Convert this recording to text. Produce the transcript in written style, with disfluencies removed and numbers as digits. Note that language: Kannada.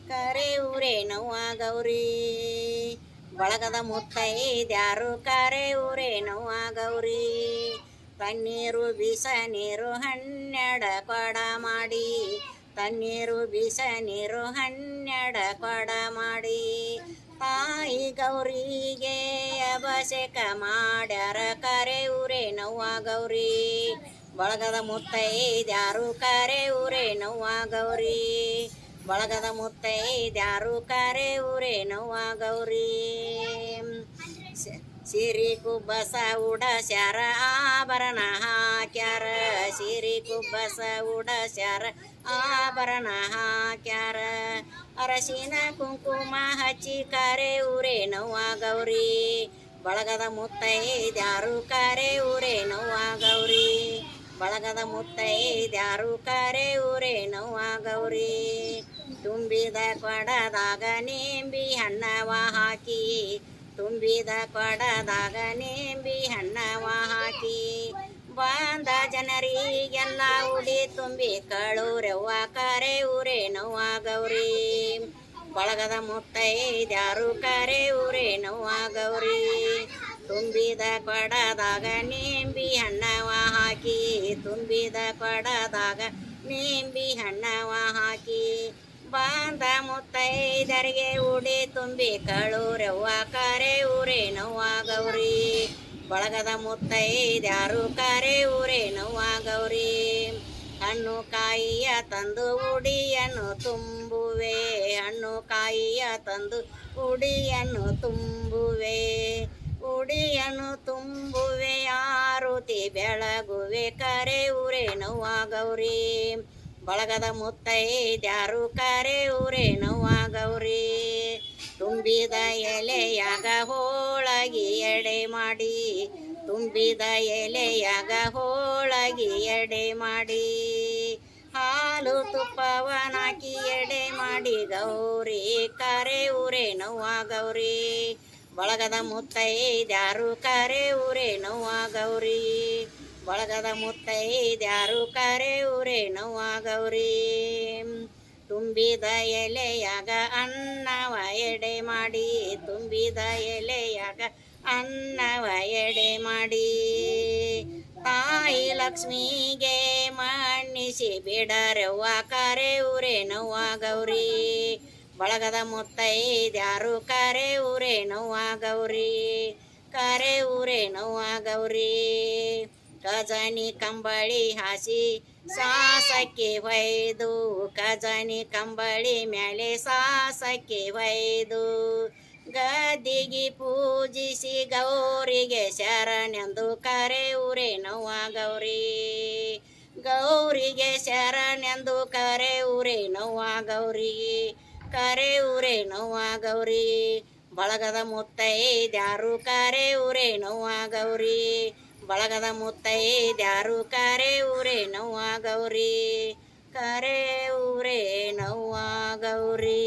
ಕರೆ ಊರೇ ನವ್ವ ಗೌರಿ ಬಳಗದ ಮುತ್ತೈದ್ಯಾರು ಕರೆ ಊರೇ ನವ್ವ ಗೌರಿ ತಣ್ಣೀರು ಬಿಸ ನೀರು 12 ಕೊಡ ಮಾಡಿ ತಣ್ಣೀರು ಬಿಸ ನೀರು 12 ಕೊಡ ಮಾಡಿ ತಾಯಿ ಗೌರಿಗೆ ಅಭಿಷೇಕ ಮಾಡ್ಯಾರ ಕರೆ ಊರೇ ನವ್ವ ಗೌರಿ ಬಳಗದ ಮುತ್ತೈದ್ಯಾರು ಕರೆ ಊರೇ ನವ್ವ ಗೌರಿ ಬಳಗದ ಮುತ್ತೈದ್ಯಾರು ಕರೆ ಊರೇ ನವ್ವ ಗೌರಿ ಸಿರಿ ಕುಬ್ಬಸ ಉಡಸ್ಯಾರ ಆಭರಣ ಹಾಕ್ಯಾರ ಸಿರಿ ಕುಬ್ಬಸ ಉಡಸ್ಯಾರ ಆಭರಣ ಹಾಕ್ಯಾರ ಅರಸಿನ ಕುಂಕುಮ ಹಚ್ಚಿ ಕರೆ ಊರೇ ನವ್ವ ಗೌರಿ ಬಳಗದ ಮುತ್ತೈದ್ಯಾರು ಕರೆ ಊರೇ ನವ್ವ ಗೌರಿ ಬಳಗದ ಮುತ್ತೈದ್ಯಾರು ಕರೆ ಊರೇ ನವ್ವ ಗೌರಿ ತುಂಬಿದ ಕೊಡದಾಗ ನಿಂಬಿ ಹಣ್ಣವ ಹಾಕಿ ತುಂಬಿದ ಕೊಡದಾಗ ನಿಂಬಿ ಹಣ್ಣವ ಹಾಕಿ ಬಂದ ಜನರಿಗೆಲ್ಲ ಉಡಿ ತುಂಬಿ ಕಳುರವ್ವ ಕರೆ ಊರೇ ನವ್ವ ಗೌರಿ ಬಳಗದ ಮುತ್ತೈದ್ಯಾರು ಕರೆ ಊರೇ ನವ್ವ ಗೌರಿ ತುಂಬಿದ ಕೊಡದಾಗ ನಿಂಬಿ ಹಣ್ಣವ ಹಾಕಿ ತುಂಬಿದ ಕೊಡದಾಗ ನಿಂಬಿ ಹಣ್ಣವ ಹಾಕಿ ಬಂದ ಮುತ್ತೈದರಿಗೆ ಉಡಿ ತುಂಬಿ ಕಳುರವ್ವ ಕರೆ ಊರೇ ನವ್ವ ಗೌರಿ ಬಳಗದ ಮುತ್ತೈದ್ಯಾರು ಕರೆ ಊರೇ ನವ್ವ ಗೌರಿ ಹಣ್ಣು ಕಾಯಿಯ ತಂದು ಉಡಿಯನ್ನು ತುಂಬುವೆ ಹಣ್ಣು ಕಾಯಿಯ ತಂದು ಉಡಿಯನ್ನು ತುಂಬುವೆ ಉಡಿಯನ್ನು ತುಂಬುವೆ ಆರುತಿ ಬೆಳಗುವೆ ಕರೆ ಊರೇ ನವ್ವ ಗೌರಿ ಬಳಗದ ಮುತ್ತೈದ್ಯಾರು ಕರೆ ಊರೇ ನವ್ವ ಗೌರಿ ತುಂಬಿದ ಎಲೆಯಾಗ ಹೋಳಗಿ ಎಡೆ ಮಾಡಿ ತುಂಬಿದ ಎಲೆಯಾಗ ಹೋಳಗಿ ಎಡೆ ಮಾಡಿ ಹಾಲು ತುಪ್ಪವನಾಕಿ ಎಡೆ ಮಾಡಿ ಗೌರಿ ಕರೆ ಊರೇ ನವ್ವ ಗೌರಿ ಬಳಗದ ಮುತ್ತೈದ್ಯಾರು ಕರೆ ಊರೇ ನವ್ವ ಗೌರಿ ಬಳಗದ ಮುತ್ತೈದ್ಯಾರು ಕರೆ ಊರೇ ನವ್ವ ಗೌರಿ ತುಂಬಿದ ಎಲೆಯಾಗ ಅನ್ನವ ಎಡೆ ಮಾಡಿ ತುಂಬಿದ ಎಲೆಯಾಗ ಅನ್ನವ ಎಡೆ ಮಾಡಿ ತಾಯಿ ಲಕ್ಷ್ಮಿಗೆ ಮಣ್ಣಿಸಿ ಬಿಡರವ್ವ ಕರೆ ಊರೇ ನವ್ವ ಗೌರಿ ಬಳಗದ ಮುತ್ತೈದ್ಯಾರು ಕರೆ ಊರೇ ನವ್ವ ಗೌರಿ ಕರೆ ಊರೇ ನವ್ವ ಗೌರಿ ಖಜಾನಿ ಕಂಬಳಿ ಹಾಸಿ ಸಾಸಕ್ಕೆ ಹೊಯ್ದು ಖಜಾನಿ ಕಂಬಳಿ ಮೇಲೆ ಸಾಸಕ್ಕೆ ಹೊಯ್ದು ಗದ್ದಿಗೆ ಪೂಜಿಸಿ ಗೌರಿಗೆ ಶರಣೆಂದು ಕರೆ ಊರೇ ನವ್ವ ಗೌರಿ ಗೌರಿಗೆ ಶರಣೆಂದು ಕರೆ ಊರೇ ನವ್ವ ಗೌರಿ ಕರೆ ಊರೇ ನವ್ವ ಗೌರಿ ಬಳಗದ ಮುತ್ತೈದ್ಯಾರು ಕರೆ ಊರೇ ನವ್ವ ಗೌರಿ ಬಳಗದ ಮುತ್ತೈದ್ಯಾರು ಕರೆ ಊರೇ ನವ್ವ ಗೌರಿ ಕರೆ ಊರೇ ನವ್ವ ಗೌರಿ